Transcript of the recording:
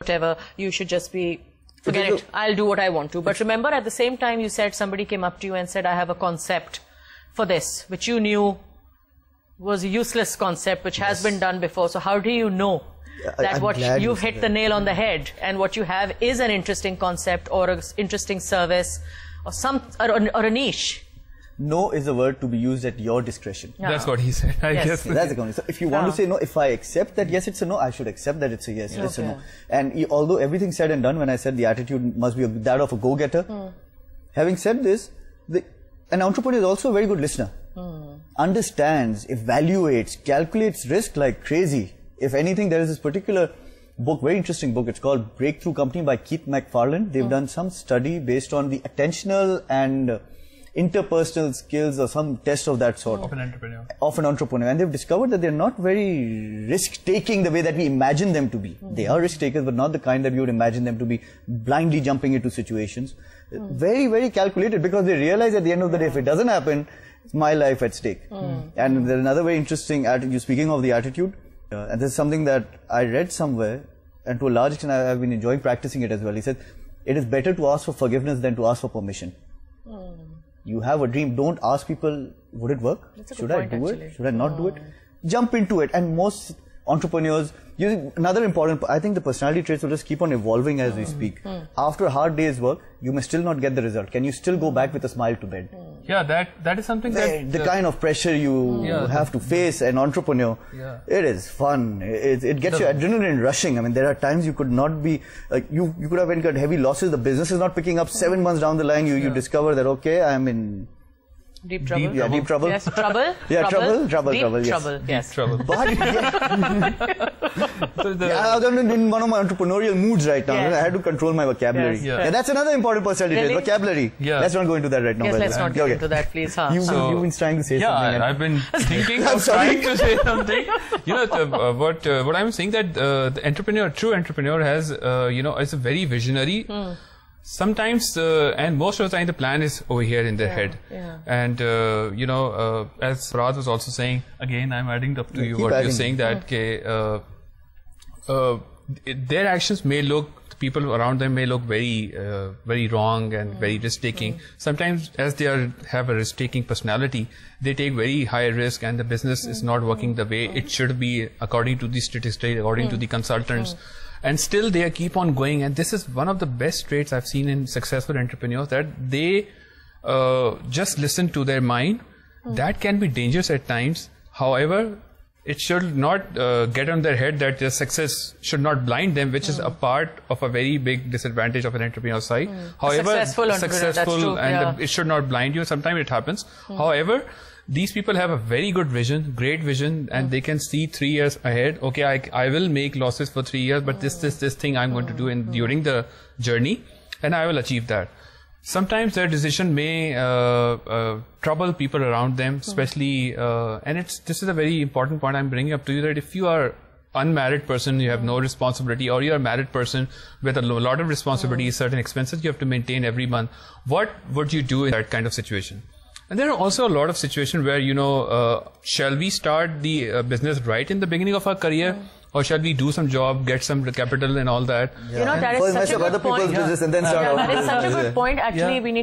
whatever, you should just be, forget it, I'll do what I want to. But remember, at the same time, you said somebody came up to you and said, I have a concept for this, which you knew was a useless concept, which has been done before. So how do you know that what you've hit the nail on the head, and what you have is an interesting concept or an interesting service or or a niche? No is a word to be used at your discretion. Yeah. That's what he said, I guess. That's the concept. So if you want to say no, if I accept that yes, it's a no, I should accept that it's a yes, it's a no. And although everything's said and done, when I said the attitude must be that of a go-getter, having said this, an entrepreneur is also a very good listener. Understands, evaluates, calculates risk like crazy. If anything, there is this particular book, very interesting book, it's called Breakthrough Company by Keith McFarland. They've done some study based on the attentional and interpersonal skills or some test of that sort. Of an entrepreneur. Of an entrepreneur. And they've discovered that they're not very risk-taking the way that we imagine them to be. They are risk-takers, but not the kind that we would imagine them to be, blindly jumping into situations. Very, very calculated, because they realize at the end of the day, if it doesn't happen, it's my life at stake. And there's another very interesting attitude, speaking of the attitude, and this is something that I read somewhere, and to a large extent I've been enjoying practicing it as well. He said, it is better to ask for forgiveness than to ask for permission. You have a dream, don't ask people, would it work? Should I do it? Should I not do it? Jump into it. And most entrepreneurs, another important, I think the personality traits will just keep on evolving as we speak. After a hard day's work, you may still not get the result. Can you still go back with a smile to bed? Yeah, that is something that... The kind of pressure you have to face, an entrepreneur, it is fun. It gets your adrenaline rushing. I mean, there are times you could not be, you could have incurred heavy losses, the business is not picking up, 7 months down the line, you discover that, okay, I'm in... Deep trouble. Deep trouble. Yes, trouble. Trouble, Deep yes. trouble, yes. Trouble. But I'm in one of my entrepreneurial moods right now. I had to control my vocabulary. That's another important personality trait, vocabulary. Let's not go into that right now. Yes, let's not get into that, please. You've been trying to say something. I've been thinking of trying to say something. You know, what I'm saying, that the entrepreneur, true entrepreneur has, is a very visionary. Sometimes, and most of the time, the plan is over here in their head. And, as Farhad was also saying, again, I'm adding up to you what you're saying, that their actions may look, the people around them may look very, very wrong and very risk-taking. Sometimes, as they have a risk-taking personality, they take very high risk, and the business is not working the way it should be according to the statistics, according to the consultants. And still they keep on going, and this is one of the best traits I've seen in successful entrepreneurs, that they just listen to their mind. That can be dangerous at times. However, it should not get on their head that their success should not blind them, which is a part of a very big disadvantage of an entrepreneur's side. However, successful and it should not blind you. Sometimes it happens. However, these people have a very good vision, great vision, and they can see 3 years ahead. Okay, I will make losses for 3 years, but this thing I'm going to do during the journey, and I will achieve that. Sometimes their decision may trouble people around them, especially, and this is a very important point I'm bringing up to you, that if you are unmarried person, you have no responsibility, or you're a married person with a lot of responsibilities, certain expenses you have to maintain every month, what would you do in that kind of situation? And there are also a lot of situations where, shall we start the business right in the beginning of our career, or shall we do some job, get some capital and all that? That is such a good point. That is such a good point. Actually, we need